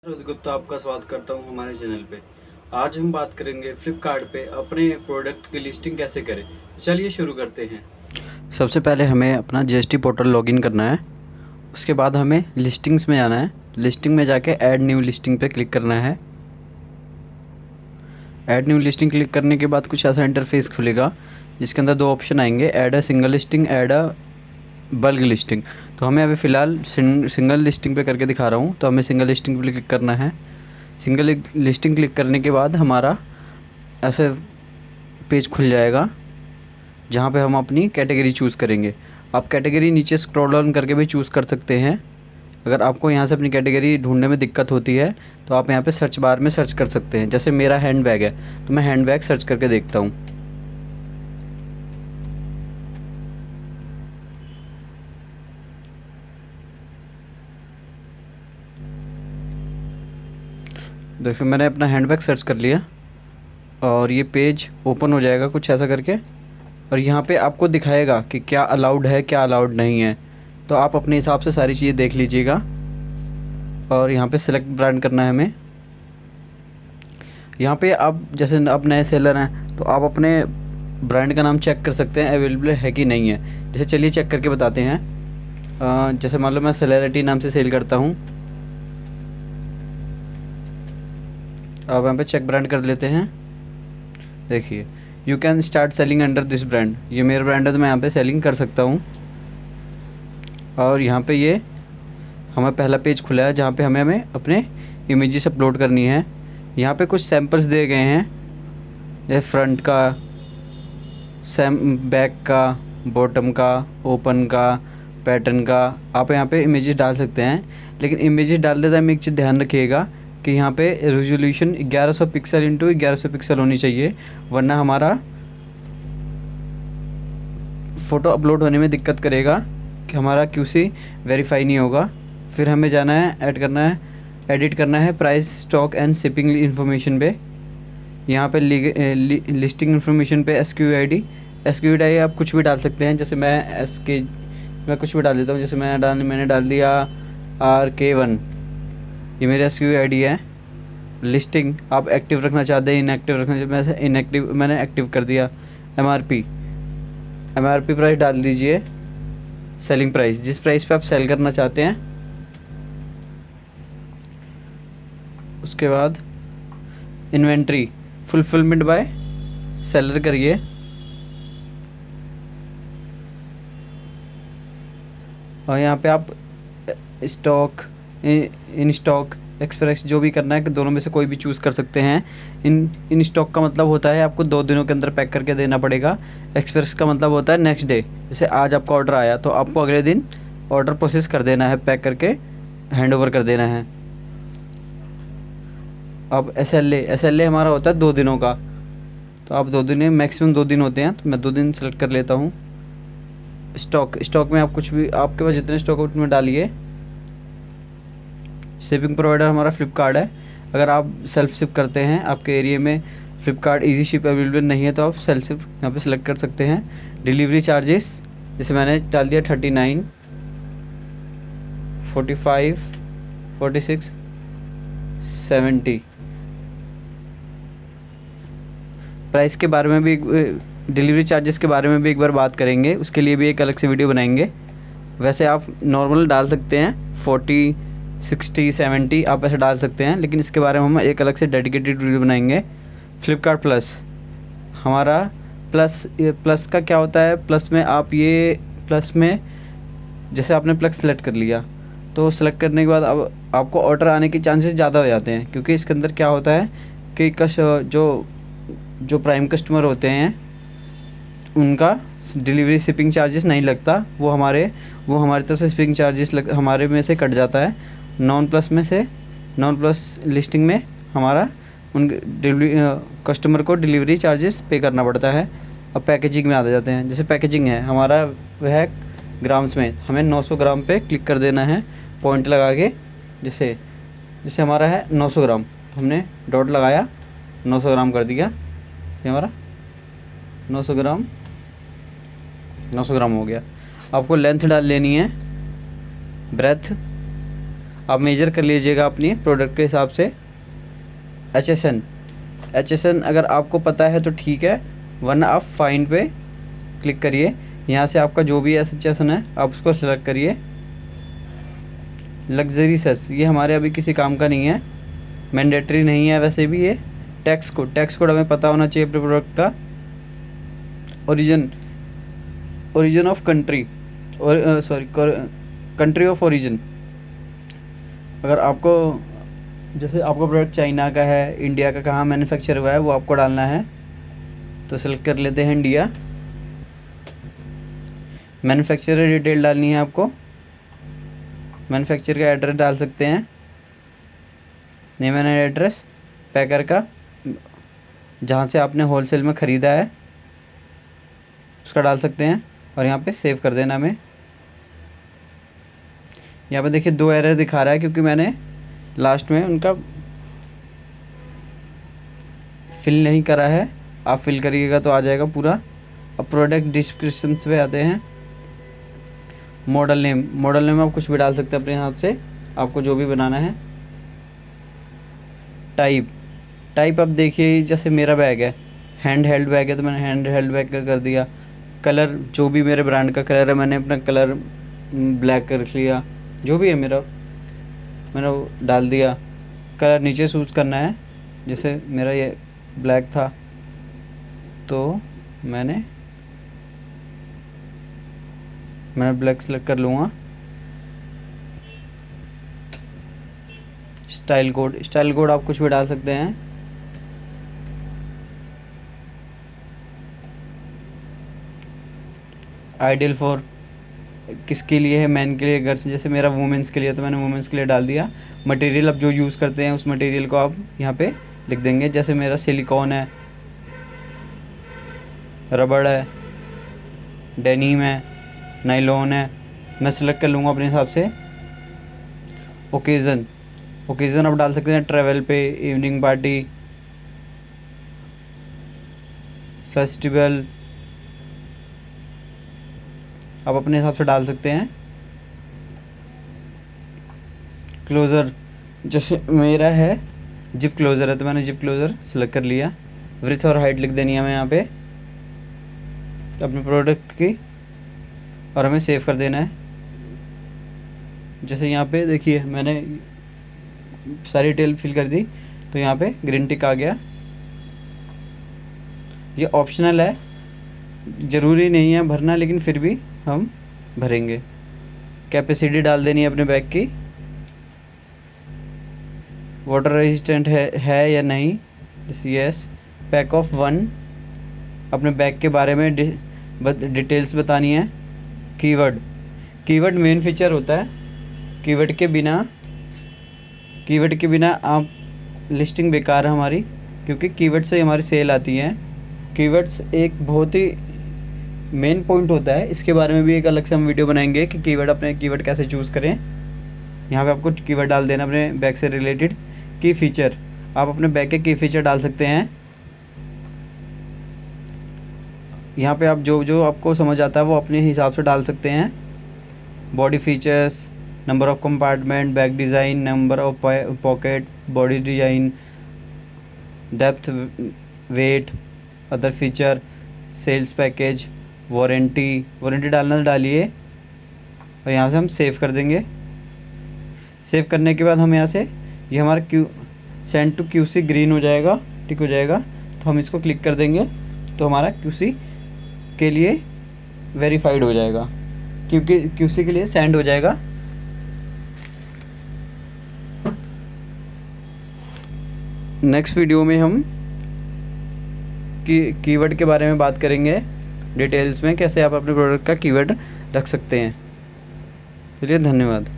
गुप्ता आपका स्वागत करता हूं हमारे चैनल पे। आज हम बात करेंगे फ्लिपकार्ट पे अपने प्रोडक्ट की लिस्टिंग कैसे करें। तो चलिए शुरू करते हैं। सबसे पहले हमें अपना जीएसटी पोर्टल लॉगिन करना है। उसके बाद हमें लिस्टिंग्स में जाना है। लिस्टिंग में जाके ऐड न्यू लिस्टिंग पे क्लिक करना है। ऐड न्यू लिस्टिंग क्लिक करने के बाद कुछ ऐसा इंटरफेस खुलेगा जिसके अंदर दो ऑप्शन आएंगे, add a single listing, add a bulk listing. तो हमें अभी फ़िलहाल सिंगल लिस्टिंग पे करके दिखा रहा हूँ, तो हमें सिंगल लिस्टिंग पे क्लिक करना है। सिंगल लिस्टिंग क्लिक करने के बाद हमारा ऐसे पेज खुल जाएगा जहाँ पे हम अपनी कैटेगरी चूज़ करेंगे। आप कैटेगरी नीचे स्क्रॉल डाउन करके भी चूज़ कर सकते हैं। अगर आपको यहाँ से अपनी कैटेगरी ढूंढने में दिक्कत होती है तो आप यहाँ पे सर्च बार में सर्च कर सकते हैं। जैसे मेरा हैंड बैग है तो मैं हैंड बैग सर्च करके देखता हूँ। देखिए मैंने अपना हैंड बैग सर्च कर लिया और ये पेज ओपन हो जाएगा कुछ ऐसा करके, और यहाँ पे आपको दिखाएगा कि क्या अलाउड है क्या अलाउड नहीं है। तो आप अपने हिसाब से सारी चीज़ें देख लीजिएगा और यहाँ पे सिलेक्ट ब्रांड करना है हमें। यहाँ पे आप जैसे आप नए सेलर हैं तो आप अपने ब्रांड का नाम चेक कर सकते हैं अवेलेबल है कि नहीं है। जैसे चलिए चेक करके बताते हैं। जैसे मान लो मैं सेलेरिटी नाम से सेल करता हूँ। अब यहाँ पे चेक ब्रांड कर लेते हैं। देखिए you can start selling under this brand, ये मेरा ब्रांड है तो मैं यहाँ पे सेलिंग कर सकता हूँ। और यहाँ पे ये हमें पहला पेज खुला है जहाँ पे हमें अपने इमेजेस अपलोड करनी है। यहाँ पे कुछ सैम्पल्स दिए गए हैं, ये फ्रंट का, बैक का, बॉटम का, ओपन का, पैटर्न का। आप यहाँ पे इमेजेस डाल सकते हैं, लेकिन इमेजेस डालते टाइम एक चीज़ ध्यान रखिएगा कि यहाँ पे रेजोल्यूशन 1100 पिक्सल इंटू 1100 पिक्सल होनी चाहिए, वरना हमारा फ़ोटो अपलोड होने में दिक्कत करेगा कि हमारा QC वेरीफाई नहीं होगा। फिर हमें जाना है एडिट करना है price, stock and shipping information पे। यहाँ पे लिस्टिंग इन्फॉर्मेशन पे SKU आप कुछ भी डाल सकते हैं। जैसे मैं कुछ भी डाल देता हूँ। जैसे मैंने डाल दिया RK1, ये मेरा SKU है। लिस्टिंग आप एक्टिव रखना चाहते हैं इनएक्टिव रखना चाहते हैं, इनएक्टिव मैंने एक्टिव कर दिया। MRP प्राइस डाल दीजिए, सेलिंग प्राइस जिस प्राइस पे आप सेल करना चाहते हैं। उसके बाद इन्वेंट्री फुलफिलमेंट बाय सेलर करिए। और यहाँ पे आप स्टॉक, इन स्टॉक, एक्सप्रेस जो भी करना है कि दोनों में से कोई भी चूज़ कर सकते हैं। इन स्टॉक का मतलब होता है आपको 2 दिनों के अंदर पैक करके देना पड़ेगा। एक्सप्रेस का मतलब होता है नेक्स्ट डे। जैसे आज आपका ऑर्डर आया तो आपको अगले दिन ऑर्डर प्रोसेस कर देना है, पैक करके हैंड ओवर कर देना है। अब SLA हमारा होता है 2 दिनों का, तो आप 2 दिन, मैक्सिमम 2 दिन होते हैं, तो मैं 2 दिन सेलेक्ट कर लेता हूँ। स्टॉक में आप कुछ भी, आपके पास जितने स्टॉक उतने डालिए। शिपिंग प्रोवाइडर हमारा फ्लिपकार्ट है। अगर आप सेल्फ शिप करते हैं, आपके एरिया में फ्लिपकार्ट ईजी शिप अवेलेबल नहीं है, तो आप सेल्फ शिप यहाँ पे सेलेक्ट कर सकते हैं। डिलीवरी चार्जेस जैसे मैंने डाल दिया 39, 45, 46, 70। प्राइस के बारे में भी, डिलीवरी चार्जेस के बारे में भी एक बार बात करेंगे, उसके लिए भी एक अलग से वीडियो बनाएंगे। वैसे आप नॉर्मल डाल सकते हैं 40, 60, 70 आप ऐसे डाल सकते हैं, लेकिन इसके बारे में हम एक अलग से डेडिकेटेड वीडियो बनाएंगे। फ्लिपकार्ट प्लस हमारा प्लस का क्या होता है। प्लस में जैसे आपने प्लस सेलेक्ट कर लिया तो सेलेक्ट करने के बाद अब आपको ऑर्डर आने के चांसेस ज़्यादा हो जाते हैं, क्योंकि इसके अंदर क्या होता है कि जो प्राइम कस्टमर होते हैं उनका डिलीवरी शिपिंग चार्जेस नहीं लगता, वो हमारे तरफ से शिपिंग चार्जेस हमारे में से कट जाता है। नॉन प्लस लिस्टिंग में हमारा उन डिलीवरी कस्टमर को डिलीवरी चार्जेस पे करना पड़ता है। अब पैकेजिंग में आ जाते हैं। जैसे पैकेजिंग है हमारा, वह है ग्राम्स में, हमें 900 ग्राम पे क्लिक कर देना है पॉइंट लगा के। जैसे हमारा है 900 ग्राम, तो हमने डॉट लगाया, 900 ग्राम कर दिया। ये हमारा 900 ग्राम हो गया। आपको लेंथ डाल लेनी है, ब्रेथ, आप मेजर कर लीजिएगा अपनी प्रोडक्ट के हिसाब से। HSN अगर आपको पता है तो ठीक है, वरना आप फाइंड पे क्लिक करिए। यहाँ से आपका जो भी HSN है आप उसको सेलेक्ट करिए। लग्जरी सेस ये हमारे अभी किसी काम का नहीं है, मैंडेटरी नहीं है वैसे भी ये। टैक्स कोड हमें पता होना चाहिए अपने प्रोडक्ट का। ओरिजिन ऑफ कंट्री और कंट्री ऑफ ओरिजिन, अगर आपको जैसे आपका प्रोडक्ट चाइना का है, इंडिया का कहाँ मैन्युफैक्चर हुआ है वो आपको डालना है, तो सेलेक्ट कर लेते हैं इंडिया। मैन्युफैक्चरर डिटेल डालनी है आपको, मैन्युफैक्चर का एड्रेस डाल सकते हैं, नेम एंड एड्रेस, पैकर का जहाँ से आपने होलसेल में ख़रीदा है उसका डाल सकते हैं, और यहाँ पे सेव कर देना हमें। यहाँ पे देखिए 2 एरर दिखा रहा है क्योंकि मैंने लास्ट में उनका फिल नहीं करा है। आप फिल करिएगा तो आ जाएगा पूरा। अब प्रोडक्ट डिस्क्रिप्शन पे आते हैं। मॉडल नेम आप कुछ भी डाल सकते हैं अपने हिसाब से, आपको जो भी बनाना है। टाइप अब देखिए जैसे मेरा बैग है हैंड हेल्ड बैग है तो मैंने हैंड हेल्ड बैग कर दिया। कलर जो भी मेरे ब्रांड का कलर है मैंने अपना कलर ब्लैक कर लिया, जो भी है मेरा मैंने वो डाल दिया। कलर नीचे चूज़ करना है, जैसे मेरा ये ब्लैक था तो मैंने ब्लैक सेलेक्ट कर लूँगा। स्टाइल कोड आप कुछ भी डाल सकते हैं। आइडियल फॉर किसके लिए है, मैन के लिए, अगर जैसे मेरा वुमेंस के लिए तो मैंने वुमेंस के लिए डाल दिया। मटेरियल अब जो यूज़ करते हैं उस मटेरियल को आप यहाँ पे लिख देंगे, जैसे मेरा सिलिकॉन है, रबड़ है, डेनिम है, नाइलॉन है, मैं सेलेक्ट कर लूँगा अपने हिसाब से। ओकेज़न आप डाल सकते हैं, ट्रैवल पे, इवनिंग पार्टी, फेस्टिवल, आप अपने हिसाब से डाल सकते हैं। क्लोज़र जैसे मेरा है जिप क्लोज़र है तो मैंने जिप क्लोज़र सेलेक्ट कर लिया। विड्थ और हाइट लिख देनी है हमें यहाँ पे अपने प्रोडक्ट की, और हमें सेव कर देना है। जैसे यहाँ पे देखिए मैंने सारी डिटेल फिल कर दी तो यहाँ पे ग्रीन टिक आ गया। ये ऑप्शनल है, ज़रूरी नहीं है भरना, लेकिन फिर भी हम भरेंगे। कैपेसिटी डाल देनी है अपने बैग की, वाटर रेजिस्टेंट है या नहीं, जैसे यस। पैक ऑफ 1 अपने बैग के बारे में डिटेल्स बतानी है। कीवर्ड मेन फीचर होता है। कीवर्ड के बिना आप लिस्टिंग बेकार है हमारी, क्योंकि कीवर्ड से हमारी सेल आती है। कीवर्ड्स एक बहुत ही मेन पॉइंट होता है, इसके बारे में भी एक अलग से हम वीडियो बनाएंगे कि अपने कीवर्ड कैसे चूज़ करें। यहाँ पे आपको कीवर्ड डाल देना अपने बैग से रिलेटेड। की फीचर आप अपने बैग के की फीचर डाल सकते हैं। यहाँ पे आप जो आपको समझ आता है वो अपने हिसाब से डाल सकते हैं। Body features, number of compartment, bag design, number of pocket, body design, depth, weight, other feature, sales package, warranty डालना डालिए, और यहाँ से हम सेव कर देंगे। सेव करने के बाद हम यहाँ से ये हमारा सेंड टू QC ग्रीन हो जाएगा, टिक हो जाएगा, तो हम इसको क्लिक कर देंगे तो हमारा QC के लिए वेरीफाइड हो जाएगा, क्योंकि QC के लिए सेंड हो जाएगा। नेक्स्ट वीडियो में हम कीवर्ड के बारे में बात करेंगे डिटेल्स में, कैसे आप अपने प्रोडक्ट का कीवर्ड रख सकते हैं। चलिए, धन्यवाद।